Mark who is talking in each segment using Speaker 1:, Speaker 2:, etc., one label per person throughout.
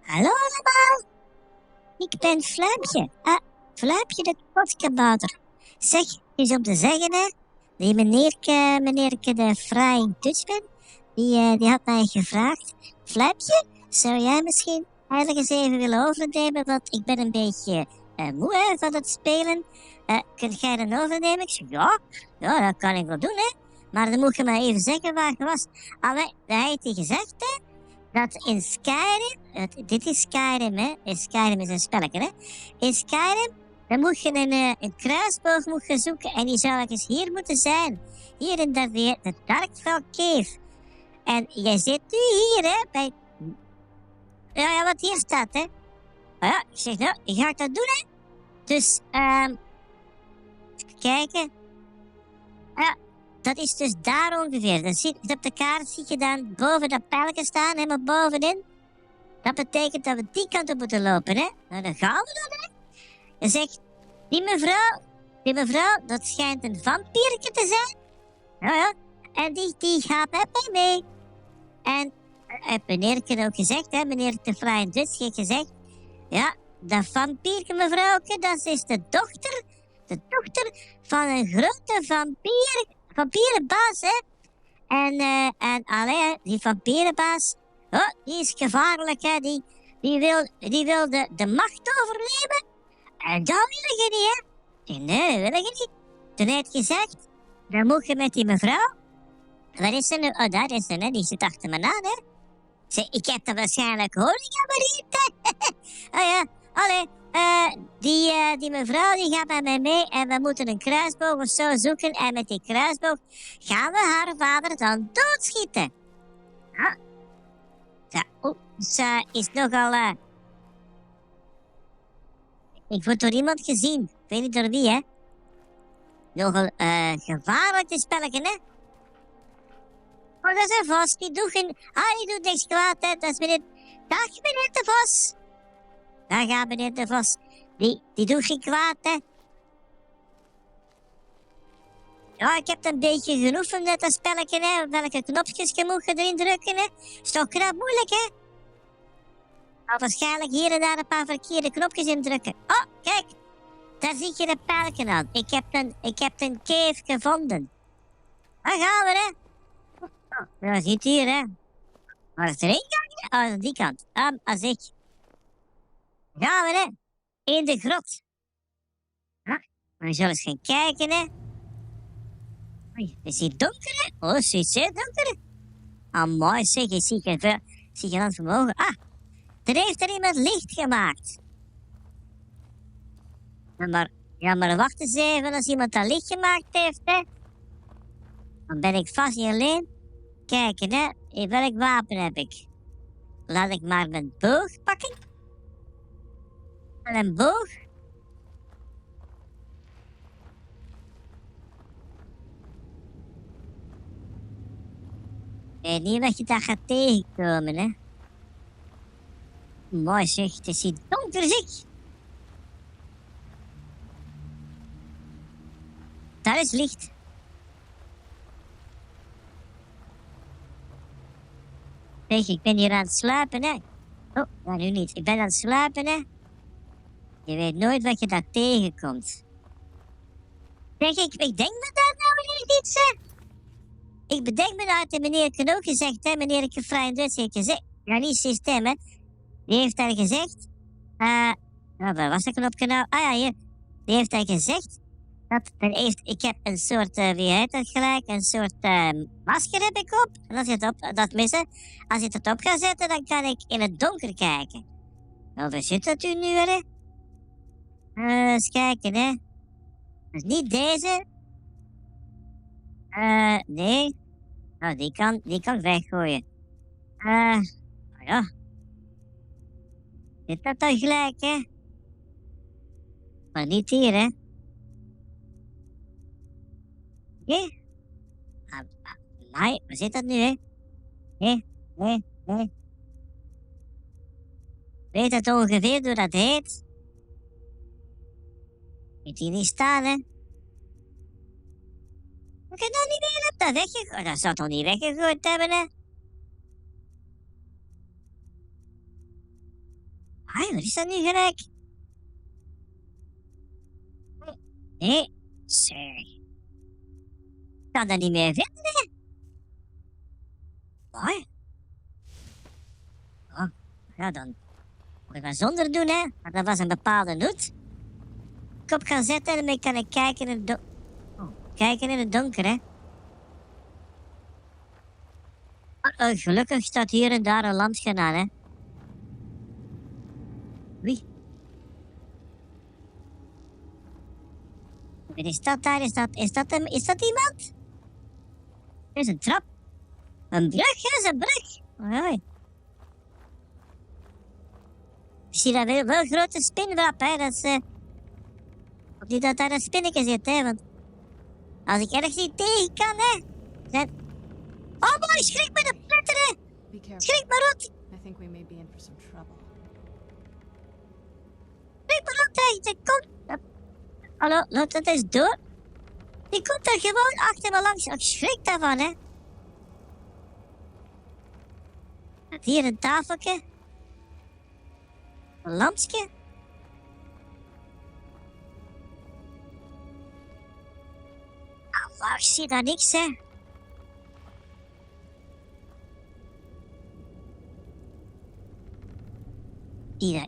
Speaker 1: Hallo allemaal, ik ben Fluipje. Fluipje de potkabouter. Zeg, is om te zeggen hè, die meneerke de Frying Dutchman, die had mij gevraagd. Fluipje, zou jij misschien eigenlijk eens even willen overnemen, want ik ben een beetje moe hè, van het spelen. Kunt jij dan overnemen? Ik zeg, ja, dat kan ik wel doen hè. Maar dan moet je maar even zeggen waar je was. Allee, dat heeft hij gezegd hè. Dat in Skyrim, dit is Skyrim hè, Skyrim is een spelletje hè. In Skyrim, dan moet je een kruisboog moet je zoeken en die zou eens hier moeten zijn. Hier in de Darkfell Cave. En jij zit nu hier hè, bij... Ja, wat hier staat hè. Ja, ik zeg nou, je gaat dat doen hè. Dus, even kijken. Ja, dat is dus daar ongeveer. Op de kaart zie je dan boven dat pijltje staan, helemaal bovenin. Dat betekent dat we die kant op moeten lopen, hè. Nou, dan gaan we dan, hè. Je zegt, die mevrouw, dat schijnt een vampiertje te zijn. Ja. En die gaat met mij mee. En meneertje ook gezegd, hè, meneer de Flying Dutch heeft gezegd. Ja, dat vampiertje mevrouwtje, dat is de dochter van een grote vampierenbaas, hè. En allee, die vampierenbaas, oh, die is gevaarlijk, hè. Die wil de macht overnemen. En dat wil je niet, hè. Nee, dat wil je niet. Toen heeft gezegd, dan moet je met die mevrouw. Waar is ze nu? Oh, daar is ze, hè. Die zit achter me aan, hè. Ik heb er waarschijnlijk honing aan mariet, hè. Oh ja, allee. Die mevrouw die gaat met mij mee en we moeten een kruisboog of zo zoeken. En met die kruisboog gaan we haar vader dan doodschieten. Ze is nogal... Ik word door iemand gezien. Ik weet niet door wie, hè. Nogal gevaarlijk te spelletje, hè. Oh, dat is een vos. Die doet niks kwaad, hè. Dat is meneer... Dag, meneer de Vos. Daar gaat meneer de Vos. Die doet geen kwaad, hè. Ja, ik heb een beetje geoefend met dat spelletje, hè. Welke knopjes je moet erin drukken, hè. Is toch knap moeilijk, hè. Maar waarschijnlijk hier en daar een paar verkeerde knopjes indrukken. Oh, kijk. Daar zie je de pijlken aan. Ik heb een cave gevonden. Daar gaan we, hè. Oh, dat zit hier, hè. Maar is er één kant? Oh, aan die kant. Als ik. Gaan we, hè. In de grot. We zullen eens gaan kijken, hè. Oei, het is hier donker, hè. Oh, het is zeer donker. Mooi, zeg. Ik zie je land vermogen. Er heeft er iemand licht gemaakt. Maar wacht eens even. Als iemand dat licht gemaakt heeft, hè. Dan ben ik vast niet alleen. Kijken, hè. Welk wapen heb ik? Laat ik maar mijn boog pakken. En een boog. Ik weet niet wat je daar gaat tegenkomen, hè. Mooi zeg, het is hier donker, zeg. Daar is licht. Zeg, ik ben hier aan het slapen, hè. Oh, nou nu niet. Ik ben aan het slapen, hè. Je weet nooit wat je daar tegenkomt. Zeg, ik denk me daar nou niet, hè. Ik bedenk me dat de meneer ook gezegd, hè. Meneer Vrij Dutch heeft gezegd. Ja, niet systeem, hè. Die heeft daar gezegd. Waar was dat knopje nou? Ja, hier. Die heeft daar gezegd. Ik heb een soort, wie heet dat gelijk? Een soort masker heb ik op. En als je het op gaat zetten, dan kan ik in het donker kijken. Nou, waar zit dat u nu weer, hè? Eens kijken, hè. Dat is niet deze. Nee. Nou, die kan ik weggooien. Ja. Zit dat dan gelijk, hè? Maar niet hier, hè? Nee? Nee, waar zit dat nu, hè? Nee. Weet het ongeveer hoe dat heet? Moet hier niet staan, hè? Ik heb dat niet meer op dat weggegooid. Dat zou toch niet weggegooid hebben, hè? Ai, wat is dat nu gelijk? Nee, zeg. Ik kan dat niet meer vinden. Mooi. Oh, ja, dan moet ik wat zonder doen, hè. Maar dat was een bepaalde noot. Ik op gaan zetten en dan kan ik kijken in het kijken in het donker, hè. Gelukkig staat hier en daar een lampje aan, hè. Wie? Wie is dat daar? Is dat iemand? Er is een trap. Een brug, hè, is een brug. Hoi. Ik zie dat wel grote spinwrap, hè. Dat is, of niet dat daar een spinnetje zit, hè. Want als ik ergens niet tegen kan, hè. Dan... Oh boy, schrik me de pletteren.
Speaker 2: Be careful.
Speaker 1: Schrik me rot.
Speaker 2: I think we may be in for some trouble.
Speaker 1: Schrik me rot, hè. Ze komt... Hallo, dat is dood. Die komt er gewoon achter me langs. Ik schrik daarvan, hè. Hier een tafeltje. Een lampje. Ik zie daar niks, hè.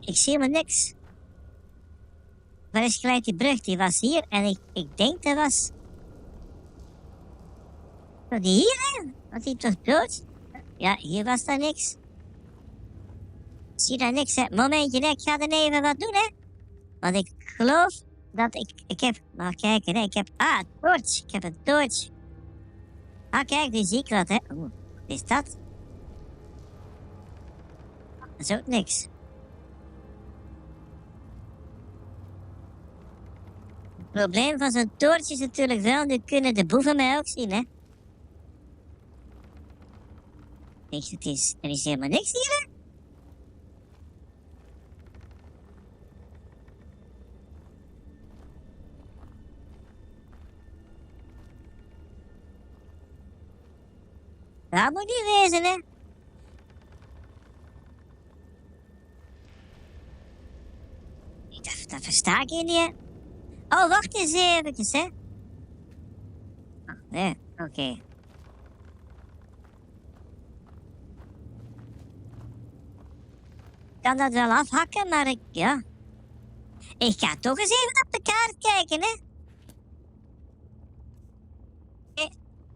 Speaker 1: Ik zie helemaal niks. Waar is gelijk die brug? Die was hier en ik denk dat was... Was die hier, hè? Was die toch dood? Ja, hier was daar niks. Ik zie daar niks, hè. Momentje, hè. Ik ga er even wat doen, hè. Want ik geloof dat ik heb... Maar kijken, hè. Ik heb... Ah, een toorts. Ik heb een toorts. Ah, kijk, nu zie ik wat, hè. Oeh, wat is dat? Dat is ook niks. Het probleem van zo'n toortje is natuurlijk wel... Nu kunnen de boeven mij ook zien, hè. Niks, er is helemaal niks hier, hè. Dat moet niet wezen, hè. Dat versta ik niet, hè. Oh, wacht eens eventjes, hè. Oh, nee, oké. Ik kan dat wel afhakken, maar ja. Ik ga toch eens even op de kaart kijken, hè.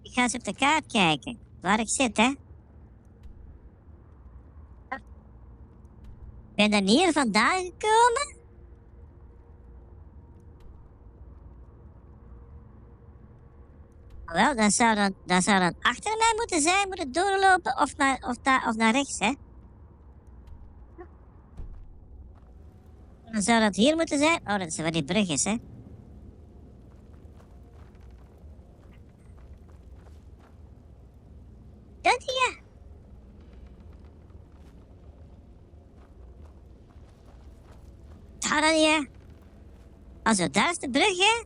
Speaker 1: Ik ga eens op de kaart kijken, waar ik zit, hè. Ik ben er hier vandaan gekomen. Wel, dat zou dan achter mij moeten zijn, moeten doorlopen of naar rechts, hè. Dan zou dat hier moeten zijn. Oh, dat is waar die brug is, hè. Dat hier. Daar dan hier. Also, daar is de brug, hè.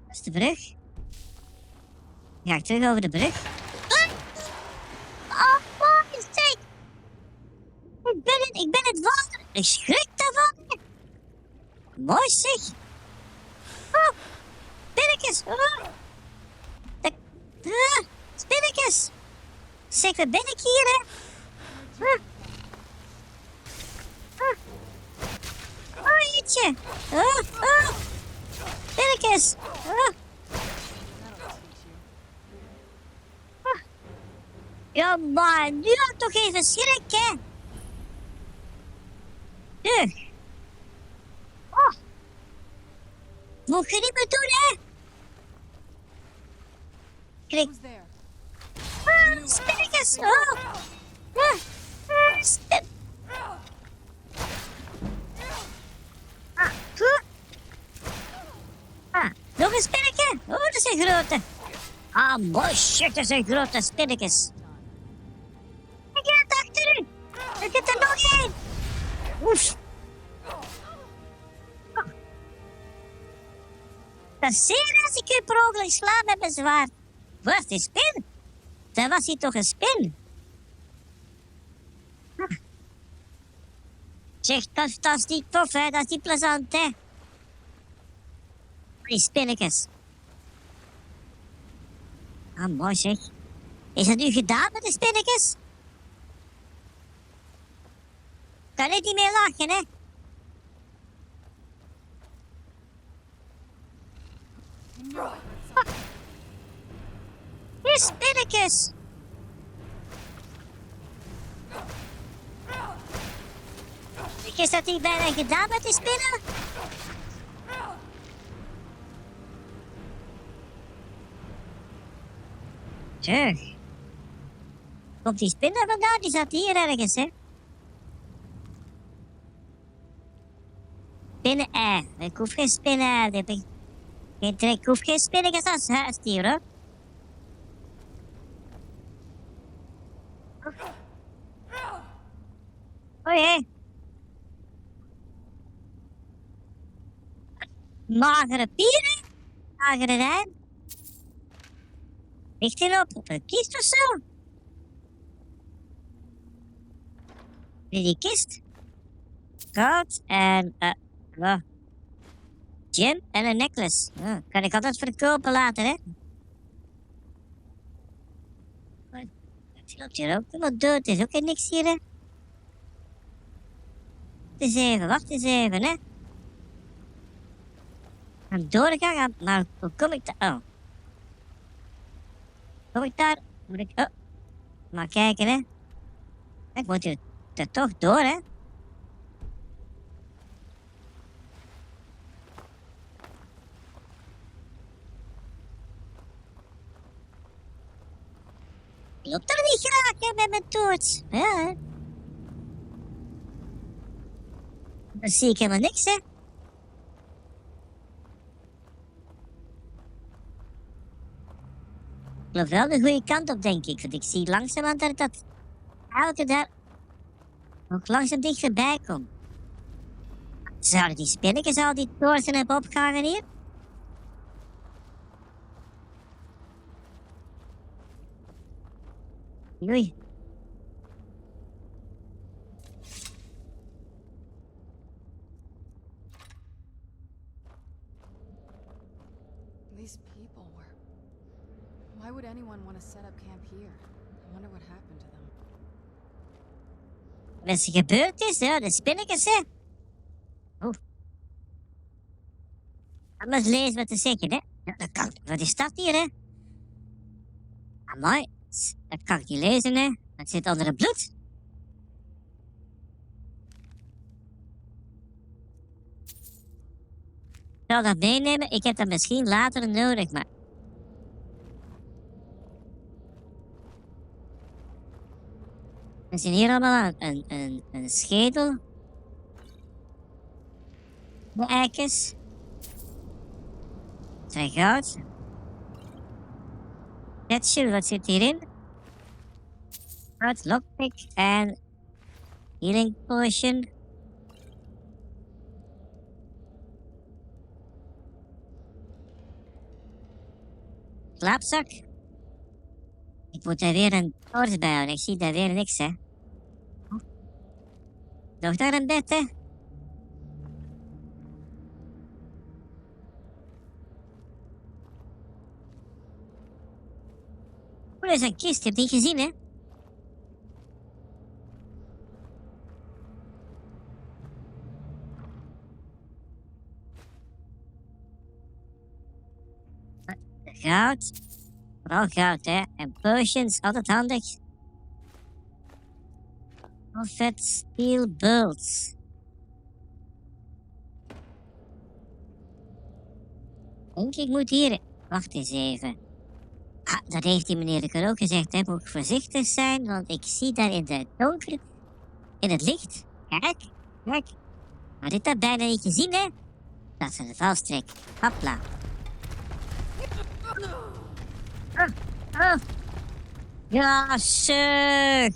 Speaker 1: Dat is de brug. Ga ik terug over de brug. Oh, mooi, zeg. Ik ben het water. Ik schrik daarvan. Mooi, zeg. Oh, spinnetjes. Oh. Spinnetjes. Zeg, waar ben ik hier, hè? Oh, jeetje. Oh. Spinnetjes. Ja, maar nu had ik toch even schrik, hè? Nu. Oh. Moet je niet meer doen, hè? Kijk. Spinnetjes. Nog een spinnetje. Oh, dat is een grote. Ah, mooi, shit, dat zijn grote spinnetjes. Ik ga het achter u. Er zit er nog één. Oef. Dat is zeer als ik u per ongeluk sla met mijn zwaard. Wat, die spin? Dat was hier toch een spin? Zeg, dat is niet tof, hè? Dat is niet plezant, hè? Die spinnetjes. Ah, mooi zeg. Is het nu gedaan met de spinnetjes? Kan ik niet meer lachen, hè? Die spinnetjes. Is dat niet bijna gedaan met die spinnen? Zeg. Komt die spinner vandaan? Die zat hier ergens, hè? Spinnen-ei. Ik hoef geen spinnen-ei. Heb ik geen trek. Ik hoef geen spinnetjes als huisdier, hoor. O jee. Magere pieren? Magere wijn? Ligt hij op een kist of zo? Die kist? Goud en wat? Gem en een necklace. Kan ik altijd verkopen later, hè? Het loopt hier ook helemaal dood. Er is ook niks hier, hè? Wacht eens even, hè? Een doorgang, maar hoe kom ik daar? Oh. Kom ik daar? Moet ik... Oh. Maar kijken, hè? Ik moet er toch door, hè? Ik loop er niet graag, hè, met mijn toorts. Ja, hè? Dan zie ik helemaal niks, hè? Ik loop wel de goede kant op, denk ik. Want ik zie langzaam dat elke daar nog langzaam dichterbij komt. Zouden die spinnetjes al die toortsen hebben opgehangen hier? Oei.
Speaker 2: These people were... Why would anyone want to set up camp here? I wonder what happened to them.
Speaker 1: Wat is er gebeurd is, hè? De spinnetjes, hè? Oeh. Ik moet eens lezen wat te zeggen, hè? Ja, dat kan. Wat is dat hier, hè? Amai. Dat kan ik niet lezen, hè? Dat zit onder het bloed. Ik zal dat meenemen. Ik heb dat misschien later nodig, maar... We zien hier allemaal een schedel. De eikens. Zijn goud. Netje, wat zit hierin? Goud, lockpick en healing potion. Slaapzak. Ik moet daar weer een toorts bij houden. Ik zie daar weer niks, hè. Nog daar een bed, hè. Oh, dat is een kist. Je hebt die gezien, hè. Goud. Vooral goud, hè. En potions, altijd handig. Vet steel bolts. Denk ik moet hier... Wacht eens even. Ah, dat heeft die meneer ook gezegd, hè. Moet ik voorzichtig zijn, want ik zie daar in het donker... In het licht. Kijk, kijk. Maar dit had bijna niet gezien, hè. Dat is een valstrik. Hopla. Oh. Ja, zeg.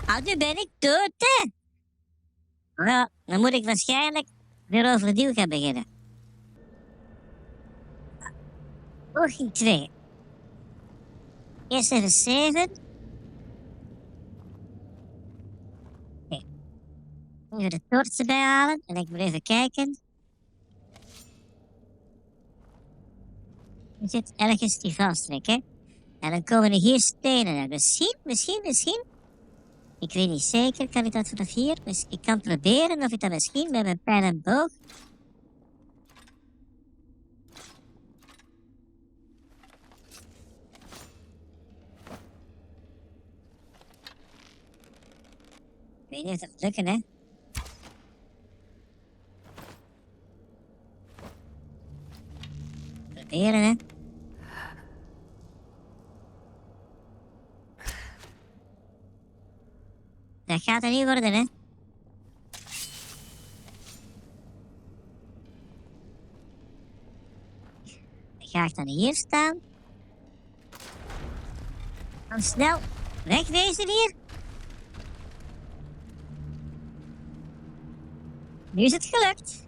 Speaker 1: Ah, nu ben ik dood, hè. Ja, dan moet ik waarschijnlijk weer overnieuw gaan beginnen. Poging 2. Eerst even 7. Even de toorts erbij halen en ik moet even kijken. Er zit ergens die valstrik, hè. En dan komen er hier stenen uit. Misschien. Ik weet niet zeker, kan ik dat vanaf hier? Dus ik kan proberen of ik dat misschien met mijn pijl en boog. Ik weet niet of dat gaat lukken, hè. Proberen, hè. Dat gaat er niet worden, hè. Dan ga ik dan hier staan. Dan snel wegwezen hier. Nu is het gelukt.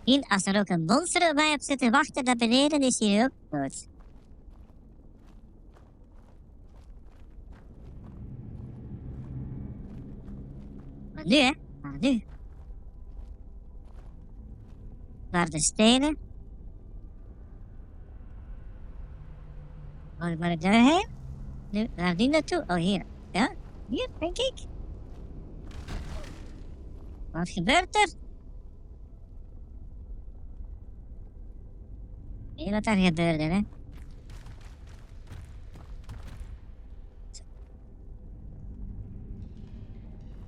Speaker 1: En als er ook een monster op mij op zit te wachten naar beneden, is hij ook dood. Maar nu, hè. Maar nu. Waar de stenen. Waar ik daar heen? Nu, waar die naartoe? Oh, hier. Ja, hier, denk ik. Wat gebeurt er? Weet je wat er gebeurde, hè?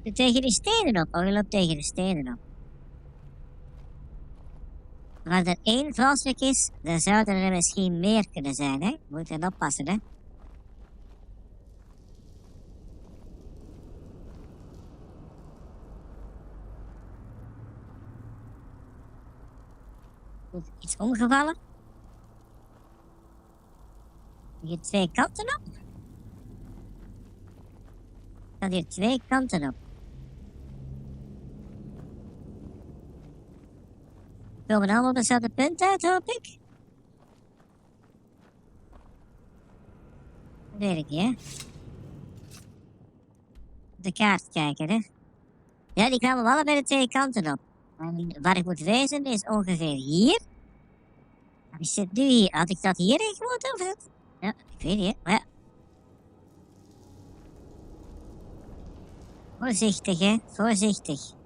Speaker 1: Je tegen die stenen op. Oh, je loopt tegen de stenen op. Waar er één valstrik is, dan zouden er misschien meer kunnen zijn, hè? Moet je oppassen, hè? Goed, iets omgevallen. Hier twee kanten op. Dan hier twee kanten op. We komen allemaal op hetzelfde punt uit, hoop ik. Dat weet ik niet, hè. Op de kaart kijken, hè. Ja, die kwamen wel allebei de twee kanten op. En waar ik moet wezen is ongeveer hier. En ik zit nu hier. Had ik dat hierin moeten of het? Ja, ik weet niet, hè. Maar ja. Voorzichtig, hè. Voorzichtig.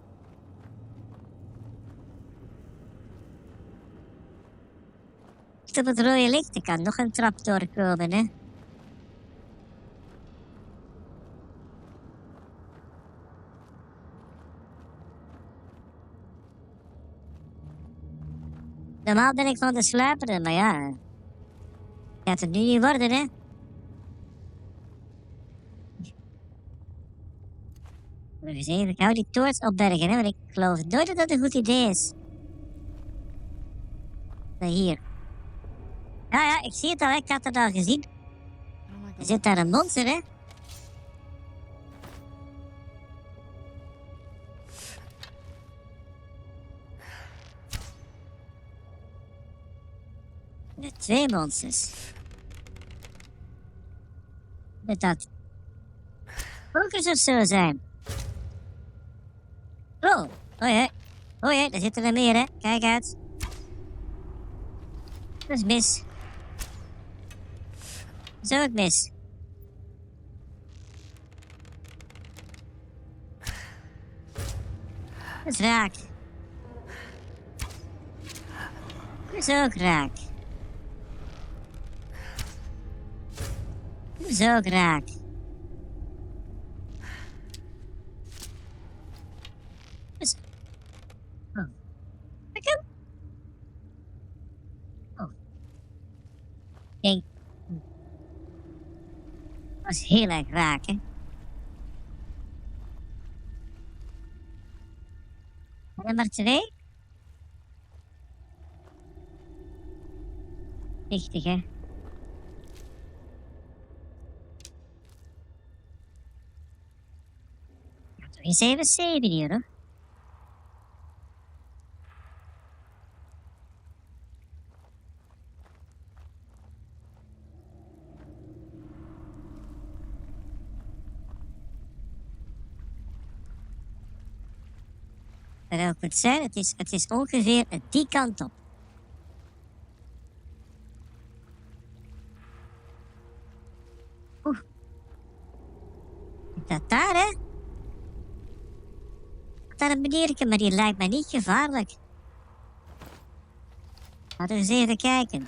Speaker 1: Op het rode licht, er kan nog een trap doorkomen, hè. Normaal ben ik van de sluiperen, maar ja. Gaat het nu niet worden, hè. Eens even, ik hou die toorts opbergen, hè, want ik geloof nooit dat dat een goed idee is. Hier. Ja, ik zie het al, ik had het al gezien.
Speaker 2: Oh my
Speaker 1: Er
Speaker 2: god.
Speaker 1: zit daar een monster, hè. Met twee monsters. Met dat focus of zo zijn. Oh, oh jee, daar zitten er meer, hè. Kijk uit. Dat is mis. Dat is ook mis. Dat is raak. Dat is ook raak. Dat is ook raak. Dus... Oh. Ik hem. Oh. Denk. Dat was heel erg raak, hè. En dan maar twee. Richtig, hè. Ja, toch eens even zeven hier, hoor. zou goed zijn. Het is ongeveer die kant op. Oeh. Dat daar, hè? Daar een meneertje, maar die lijkt me niet gevaarlijk. Laten we eens even kijken.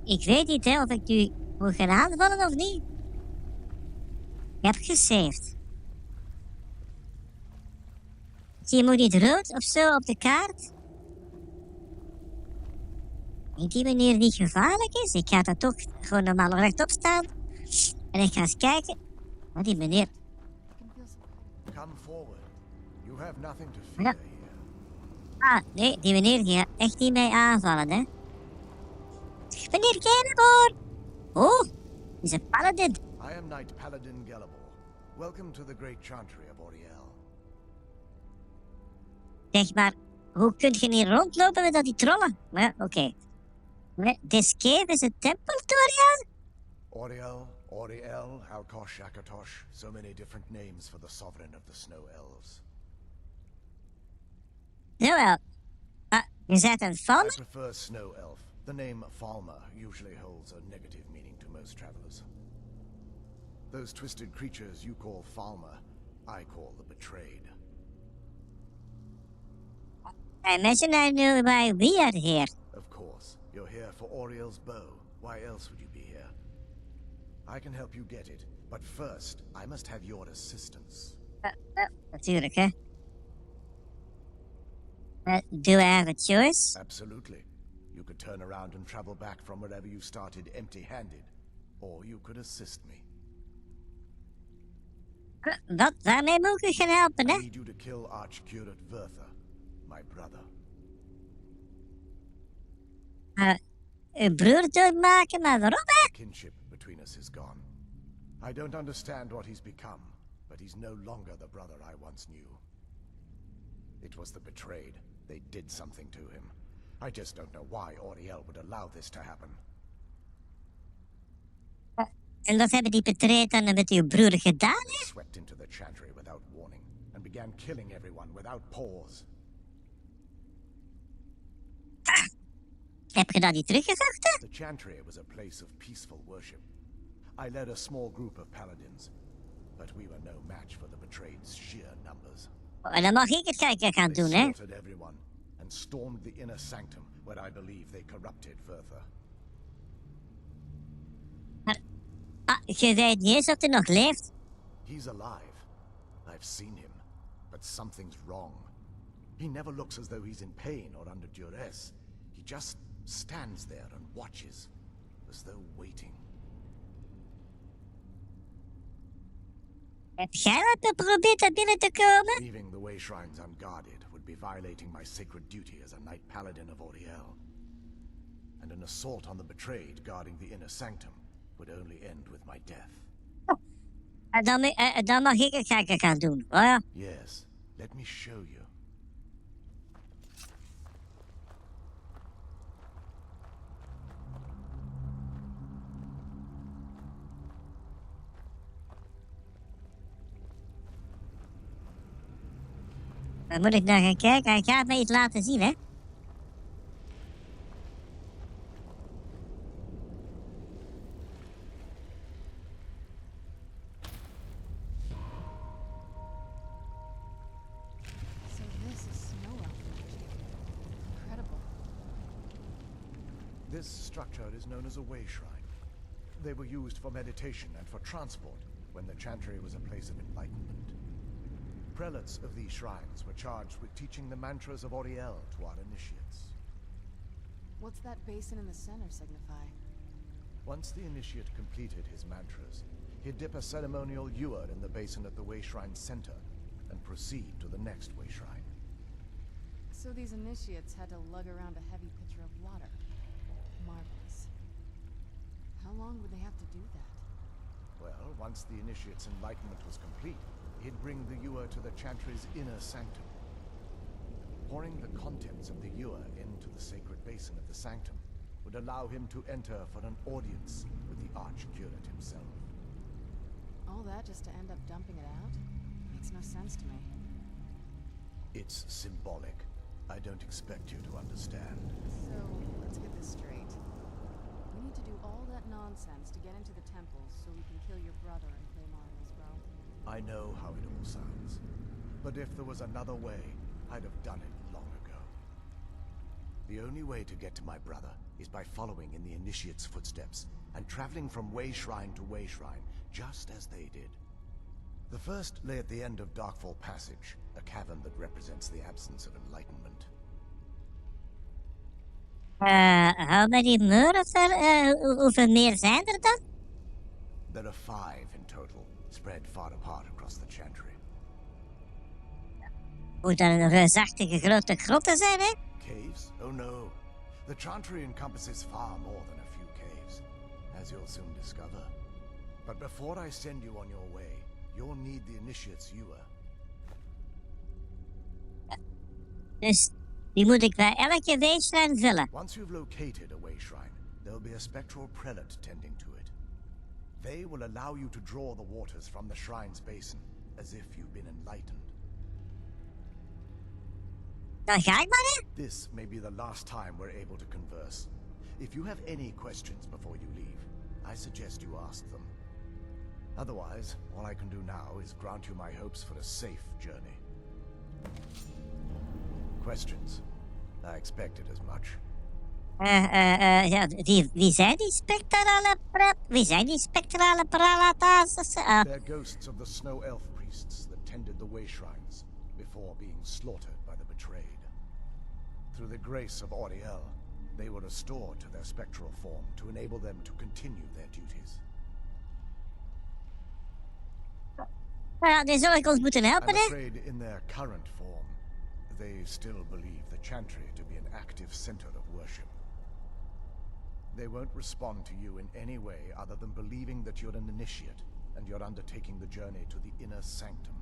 Speaker 1: Ik weet niet, hè, of ik nu moet gaan aanvallen of niet. Ik heb gesaved. Zie je moet niet rood of zo op de kaart? Is die meneer niet gevaarlijk is? Ik ga daar toch gewoon normaal rechtop staan. En ik ga eens kijken. Maar die meneer...
Speaker 2: I can feel some kind of
Speaker 3: Come forward. You have nothing to
Speaker 1: Ja.
Speaker 3: fear here.
Speaker 1: Ah, nee, die meneer die gaat echt niet mee aanvallen, hè. Meneer, ga naar boord. Oh, die is een paladin.
Speaker 3: I am Knight Paladin Gelabor. Welcome to the great chantry of Oriel.
Speaker 1: Zeg maar, hoe kun je niet rondlopen met al die trollen? Maar ja, oké. Nee, this cave is a temple to Oriel?
Speaker 3: Oriel, Oriel, Halkosh, Akatosh, so many different names for the sovereign of the snow elves.
Speaker 1: Jawel. Ah, je bent een
Speaker 3: I
Speaker 1: farmer?
Speaker 3: prefer snow elf. The name Falmer usually holds a negative meaning to most travelers. Those twisted creatures you call Falmer, I call the betrayed.
Speaker 1: I imagine I know why we are here.
Speaker 3: Of course, you're here for Oriel's bow. Why else would you be here? I can help you get it, but first, I must have your assistance.
Speaker 1: Natuurlijk, hè. Do I have a choice?
Speaker 3: Absolutely. You could turn around and travel back from wherever you started empty-handed, or you could assist me.
Speaker 1: Wat? Waarmee moet ik u gaan helpen,
Speaker 3: I
Speaker 1: hè?
Speaker 3: need you to kill Archcurate Vertha, my brother.
Speaker 1: Uw broer doodmaken, maar waarom, hè?
Speaker 3: Kinship between us is gone. I don't understand what he's become, but he's no longer the brother I once knew. It was the betrayed. They did something to him. I just don't know why Oriel would allow this to happen.
Speaker 1: En wat hebben die betreden dan met uw broer gedaan,
Speaker 3: They
Speaker 1: hè?
Speaker 3: swept into the chantry without warning and began killing everyone without pause.
Speaker 1: Heb je dat niet teruggevochten?
Speaker 3: The chantry was a place of peaceful worship. I led a small group of paladins, but we were no match for the betrayed's sheer numbers.
Speaker 1: En dan mag ik het kijken gaan
Speaker 3: They
Speaker 1: doen, hè?
Speaker 3: slaughtered everyone and stormed the inner sanctum where I believe they corrupted Vertha.
Speaker 1: Ah, je weet niet eens of hij nog leeft.
Speaker 3: He's alive. I've seen him, but something's wrong. He never looks as though he's in pain or under duress. He just stands there and watches, as though waiting.
Speaker 1: Heb jij wat geprobeerd daar binnen te komen?
Speaker 3: Leaving the way shrines unguarded would be violating my sacred duty as a Knight Paladin of Oriel. And an assault on the betrayed guarding the inner sanctum would only end with my death.
Speaker 1: Dan mag ik het kijken gaan doen. Oh ja.
Speaker 3: Yes, let me show you.
Speaker 1: Dan moet ik naar gaan kijken. Hij gaat mij iets laten zien, hè?
Speaker 2: So this is snow elf magic. Incredible.
Speaker 3: This structure is known as a way shrine. They were used for meditation and for transport when the chantry was a place of enlightenment. Prelates of these shrines were charged with teaching the mantras of Oriel to our initiates.
Speaker 2: What's that basin in the center signify?
Speaker 3: Once the initiate completed his mantras, he'd dip a ceremonial ewer in the basin at the way shrine's center and proceed to the next way shrine.
Speaker 2: So these initiates had to lug around a heavy pitcher of water. Marvelous. How long would they have to do that?
Speaker 3: Well, once the initiate's enlightenment was complete, he'd bring the ewer to the chantry's inner sanctum. Pouring the contents of the ewer into the sacred basin of the sanctum would allow him to enter for an audience with the Archcurate himself.
Speaker 2: All that just to end up dumping it out? makes no sense to me.
Speaker 3: It's symbolic. I don't expect you to understand.
Speaker 2: So, let's get this straight. We need to do all that nonsense to get into the temples so we can kill your brother and claim Arnold's bow.
Speaker 3: I know how it all sounds. But if there was another way, I'd have done it long ago. The only way to get to my brother is by following in the Initiate's footsteps and traveling from way shrine to way shrine, just as they did. The first lay at the end of Darkfall Passage, a cavern that represents the absence of enlightenment.
Speaker 1: How many more of er? Hoeveel meer zijn er dan?
Speaker 3: There are 5 in total, spread far apart across the Chantry.
Speaker 1: Moet dan een reusachtige grote grotten zijn, hè?
Speaker 3: Caves? Oh no. The Chantry encompasses far more than a few caves, as you'll soon discover. But before I send you on your way, you'll need the Initiate's Ewer.
Speaker 1: Dus die moet ik bij elke weeshrijn vullen.
Speaker 3: Once you've located a way shrine, there'll be a spectral prelate tending to it. They will allow you to draw the waters from the shrine's basin, as if you've been enlightened.
Speaker 1: Dan ga ik maar, hè?
Speaker 3: This may be the last time we're able to converse. If you have any questions before you leave, I suggest you ask them. Otherwise, all I can do now is grant you my hopes for a safe journey. Questions? I expected as much.
Speaker 1: Ja, wie zijn die spectrale wie zijn die spectrale pralata's?
Speaker 3: They're ghosts of the snow elf priests that tended the way shrines before being slaughtered by the betrayed. Through the grace of Auriel, they were restored to their spectral form to enable them to continue their duties.
Speaker 1: Ja, die zou ik ons moeten helpen,
Speaker 3: I'm
Speaker 1: hè?
Speaker 3: afraid in their current form, they still believe the Chantry to be an active center of worship. They won't respond to you in any way other than believing that you're an initiate and you're undertaking the journey to the inner sanctum.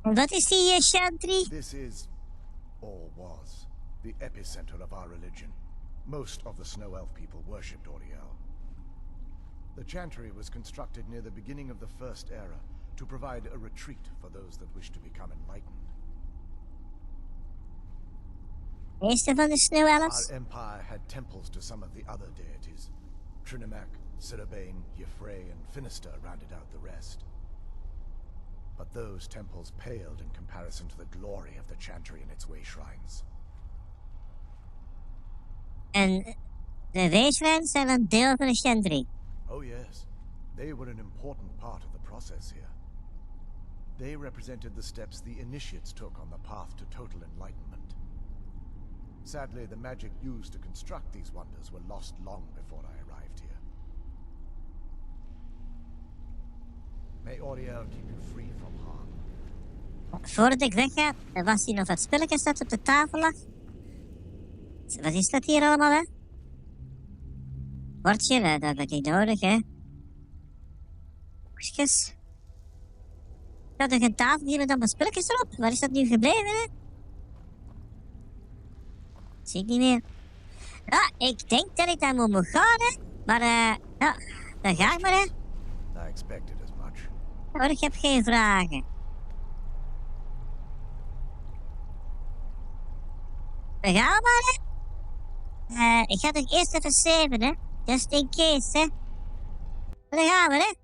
Speaker 1: Wat is die Chantry?
Speaker 3: This is, or was, the epicenter of our religion. Most of the Snow Elf people worshipped Auriel. The Chantry was constructed near the beginning of the First Era to provide a retreat for those that wish to become enlightened.
Speaker 1: Meeste van de sneeuwelfs?
Speaker 3: Our empire had temples to some of the other deities. Trinimac, Sirabane, Yffrey, and Finister rounded out the rest. But those temples paled in comparison to the glory of the Chantry and its way shrines.
Speaker 1: En de weeshrijn zijn een deel van de Chantry.
Speaker 3: Oh yes, they were an important part of the process here. They represented the steps the initiates took on the path to total enlightenment. Sadly, the magic used to construct these wonders were lost long before I arrived here. May Auriel keep you free from harm.
Speaker 1: Voordat ik wegga, was hier nog wat spelletjes dat op de tafel lag. Wat is dat hier allemaal, hè? Bordje, dat heb ik niet nodig, hè? Boekjes. Ik had nog een tafel hier met allemaal spelletjes erop. Waar is dat nu gebleven, hè? Zie ik niet meer. Ja, ik denk dat ik daar moet gaan, hè? Maar, ja, dan ga ik maar, hè?
Speaker 3: I expected as much.
Speaker 1: Hoor, ik heb geen vragen. Dan gaan we maar, hè? Ik ga toch eerst even saven, hè? Just in case, hè? Dan gaan we, hè?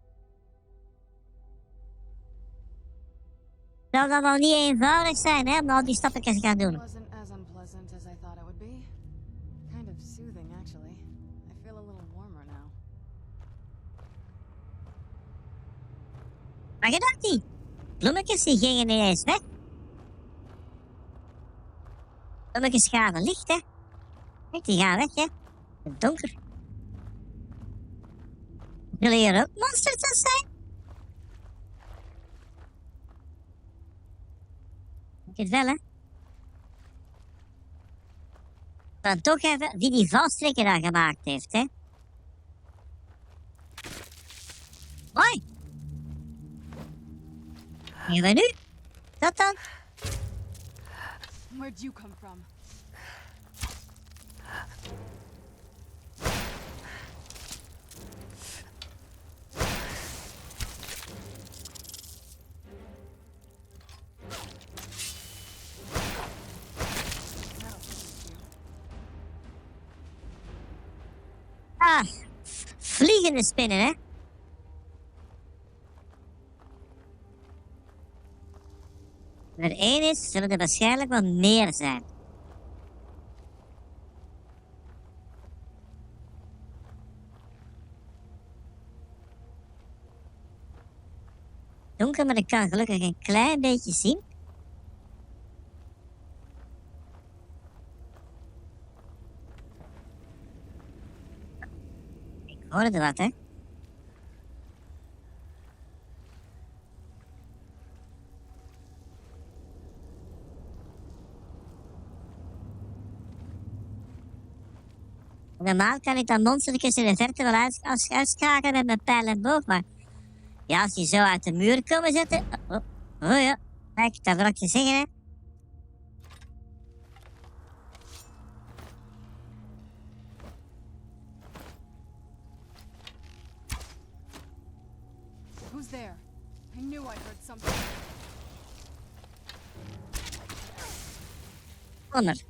Speaker 1: Zal dat wel niet eenvoudig zijn, hè? Om al die stapjes te gaan doen.
Speaker 2: Wasn't as unpleasant as I thought it would be. Kind of soothing, actually. I feel a little warmer now.
Speaker 1: Maar je dacht niet. Bloemetjes die gingen ineens weg. Bloemetjes gaven licht, hè? Kijk, die gaan weg, hè? Het donker. Willen hier ook monsters zijn? Ik het wel, hè? Dan toch even wie die valstrekker daar gemaakt heeft, hè? Mooi. Gaan we nu? Dat dan?
Speaker 2: Where'd you come from?
Speaker 1: vliegende spinnen, hè? Als er één is, zullen er waarschijnlijk wel meer zijn. Donker, maar ik kan gelukkig een klein beetje zien. Ik hoorde wat, hè? Normaal kan ik dat monstertjes in de verte wel uitschakelen met mijn pijl en boog, maar ja, als die zo uit de muur komen zitten... Oh ja, kijk, dat wil ik je zeggen, hè.
Speaker 2: Who's there? I knew I heard something.
Speaker 1: Onder.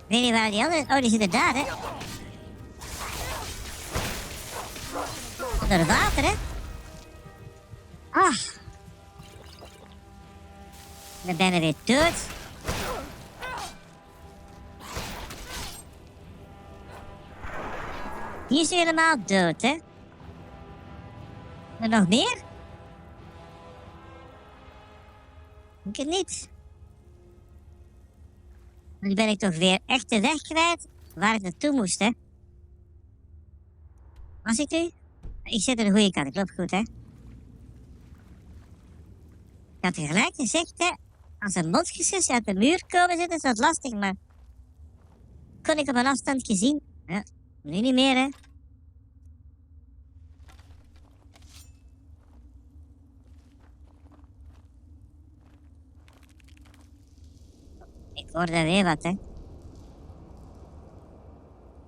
Speaker 1: Ik weet niet waar die andere... Oh, die zitten daar, hè. Onder water, hè. Ah. Ik ben bijna weer dood. Die is helemaal dood, hè. En nog meer? Ik het niet. Nu ben ik toch weer echt de weg kwijt waar ik naartoe moest, hè. Was ik nu? Ik zit aan de goede kant, klopt goed, hè. Ik had gelijk gezegd, hè. Als er monsters uit de muur komen zitten, is dat lastig, maar... Kon ik op een afstand zien? Ja, nu niet meer, hè. Ik hoor daar weer wat, hè.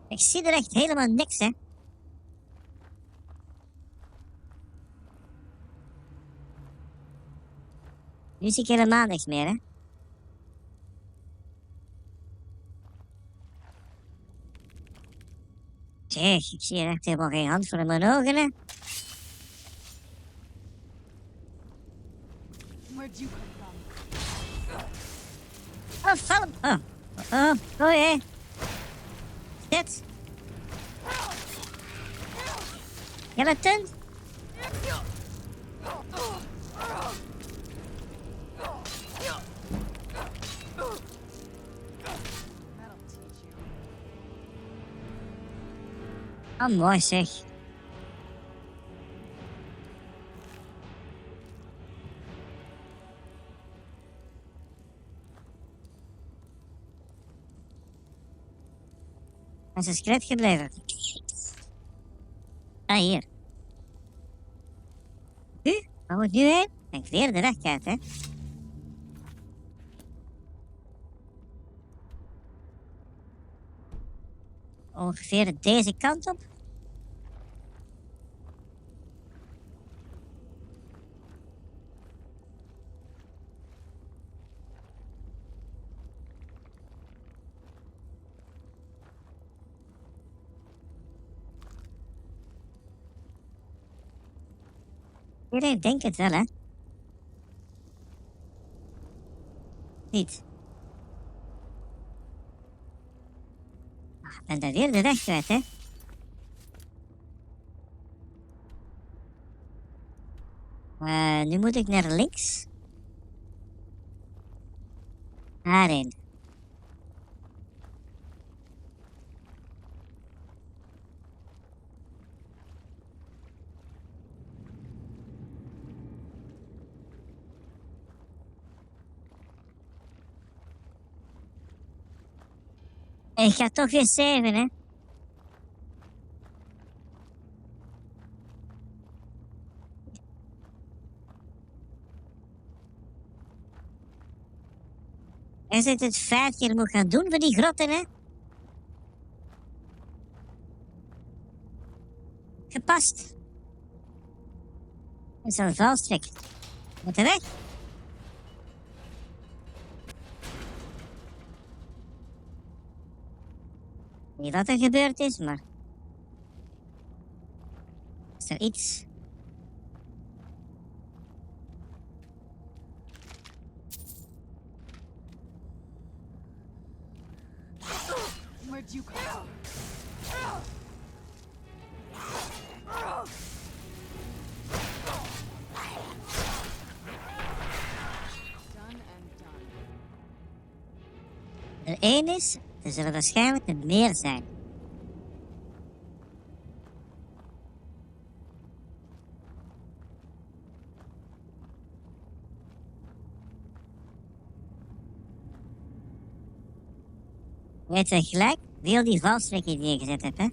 Speaker 1: Ik zie er echt helemaal niks, hè. Nu zie ik helemaal niks meer, hè. Zeg, ik zie er echt helemaal geen hand voor in mijn ogen, hè.
Speaker 2: Where'd you come from?
Speaker 1: Oh, val hem. Oh, jee. Dit. Skeleton.
Speaker 2: That'll teach you.
Speaker 1: Oh, mooi zeg. Hij is een skelet gebleven. Ah, hier. Nu? Waar moet nu heen? Ben ik weer de weg kwijt, hè. Ongeveer deze kant op. Iedereen denkt het wel, hè. Niet. Ah, ik ben daar weer de weg kwijt, hè. Nu moet ik naar links. Daarheen. Ik ga toch weer saven, hè. Is het het 5 keer moet gaan doen voor die grotten, hè? Gepast. Het is een valstrik. Moet er weg. Niet wat er gebeurd is, maar... Is er iets?
Speaker 2: Where'd you come from? Done and done.
Speaker 1: Er één is, er zullen waarschijnlijk er meer zijn. Weet je gelijk wie al die valstrikken neergezet hebt, hè?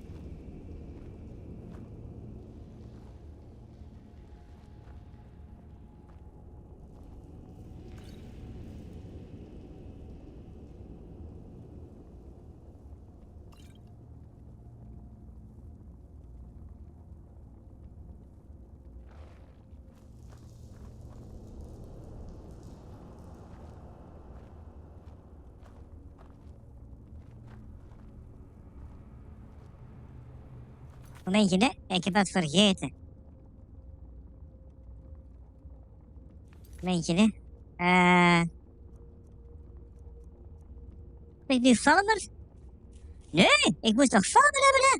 Speaker 1: Momentje, hè? Ik heb wat vergeten. Momentje, hè? Heb ik nu Valmer? Nee, ik moet toch Valmer hebben, hè?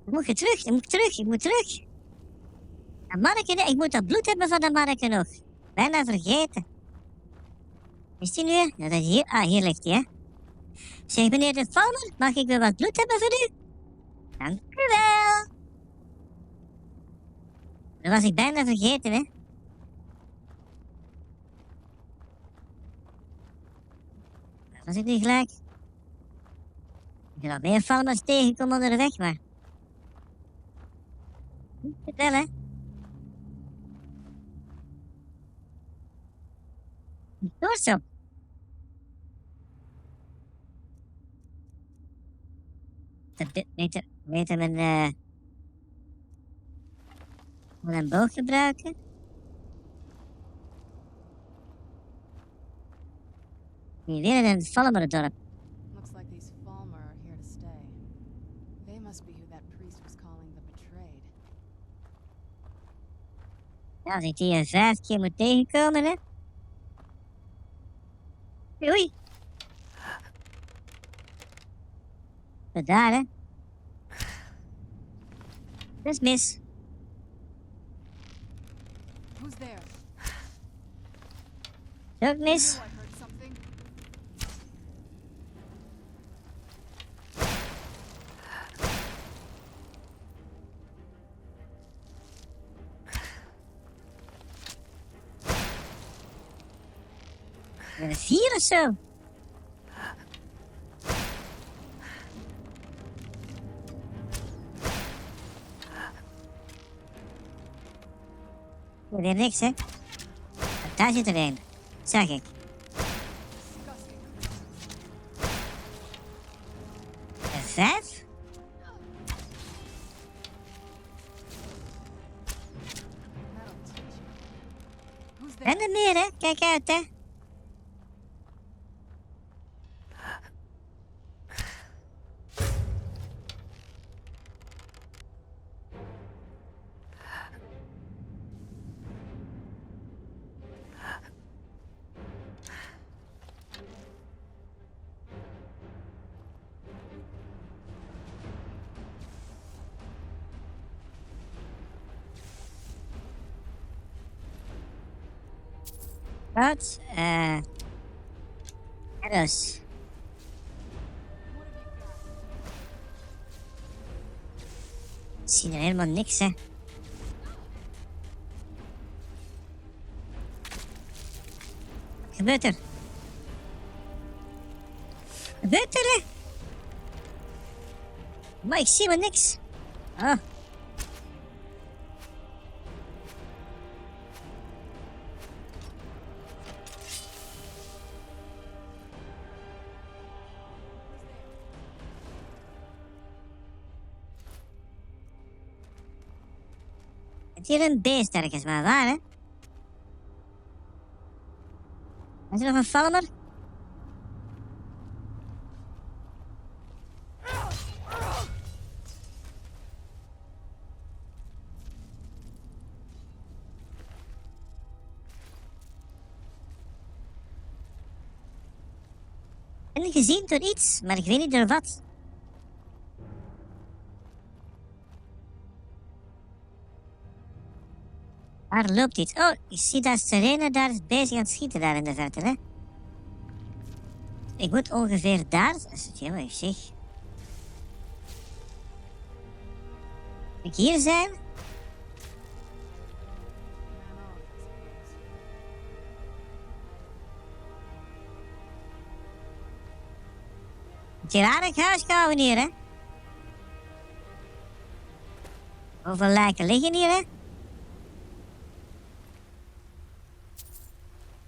Speaker 1: Ik moet terug. Dat manneke, hè? Ik moet dat bloed hebben van dat manneke nog. Bijna vergeten. Is die nu, hè? Ja, dat is hier. Ah, hier ligt hij, hè? Zeg, meneer de Valmer, mag ik weer wat bloed hebben voor u? Dank u wel. Dat was ik bijna vergeten, hè? Dat was ik nu gelijk. Ik heb al meer Valmers tegenkomen onderweg, maar... Vertel, hè? Doorstop. Beter mijn boog gebruiken. Hier weer in een Valmerdorp.
Speaker 2: Looks like these Falmer are here to stay. They must be who that priest was calling the betrayed.
Speaker 1: Ja, als ik die 5 keer moet tegenkomen, hè? Oei. Wat daar, hè? Dat is mis.
Speaker 2: Who's there?
Speaker 1: Ook mis.
Speaker 2: Oh, I heard something.
Speaker 1: Een 4 of zo. Weer niks, hè? Daar zit er een. Zag ik.
Speaker 2: Disgusting.
Speaker 1: Een 5?
Speaker 2: That'll teach you. Who's
Speaker 1: En
Speaker 2: there?
Speaker 1: er meer, hè? Kijk uit, hè? Wat? Arrows. Ik zie er helemaal niks, hè? Wat gebeurt er? Wat gebeurt er, hè? Maar ik zie maar niks. Oh. Het hier een beest ergens, maar waar, hè? Is er nog een valmer? Ik ben gezien door iets, maar ik weet niet door wat. Waar loopt dit? Oh, ik zie dat Serena daar is bezig aan het schieten daar in de verte, hè? Ik moet ongeveer daar... Dat is het helemaal zeg. Moet ik hier zijn? Moet je aardig huis houden hier, hè? Hoeveel lijken liggen hier, hè?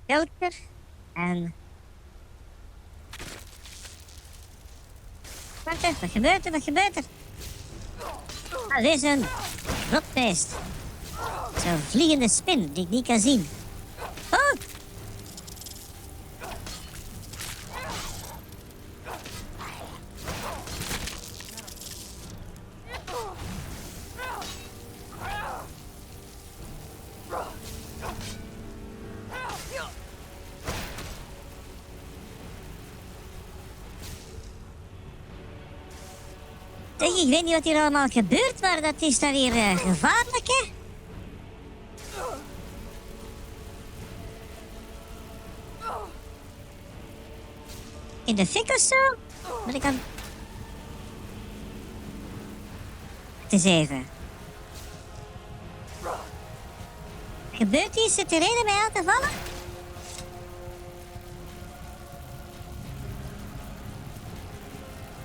Speaker 1: Kelker en... Wat gebeurt er? Wat gebeurt er? Ah, dit is een rotbeest. Zo'n vliegende spin die ik niet kan zien. Oh! Zeg, ik weet niet wat hier allemaal gebeurt, maar dat is daar hier gevaarlijk, hè? In de fik of zo? Maar ik kan... Het is even. Gebeurt hier? Zit er reden mij aan te vallen?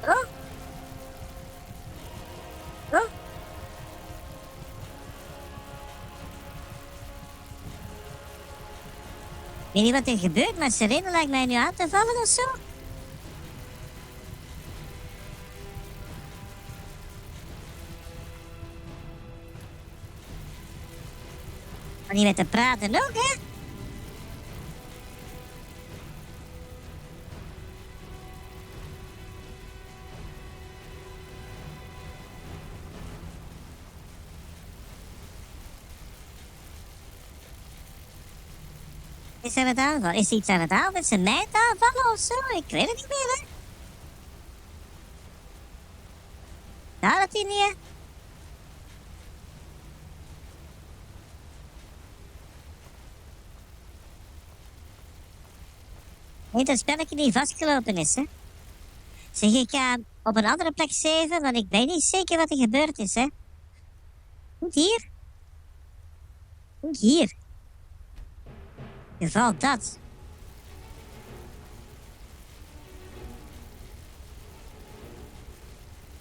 Speaker 1: Oh? Oh? Ik weet niet wat er gebeurt, maar Serena lijkt mij nu aan te vallen of zo. Maar niet met te praten ook, hè? Is er het aanvallen? Is iets aan het aanvallen? Is ze mij het aanvallen of zo? Ik weet het niet meer, hè? Nou, dat hij niet, hè? Nee, dat spelletje die vastgelopen is, hè? Zeg, ik ga op een andere plek zeven, want ik weet niet zeker wat er gebeurd is, hè? Goed hier? Goed hier? Valt dat?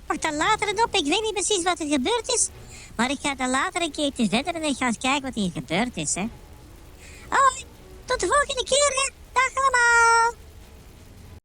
Speaker 1: Wacht dan later het op. Ik weet niet precies wat er gebeurd is. Maar ik ga dan later een keertje verder en ik ga eens kijken wat hier gebeurd is, hè. Oh, tot de volgende keer, hè.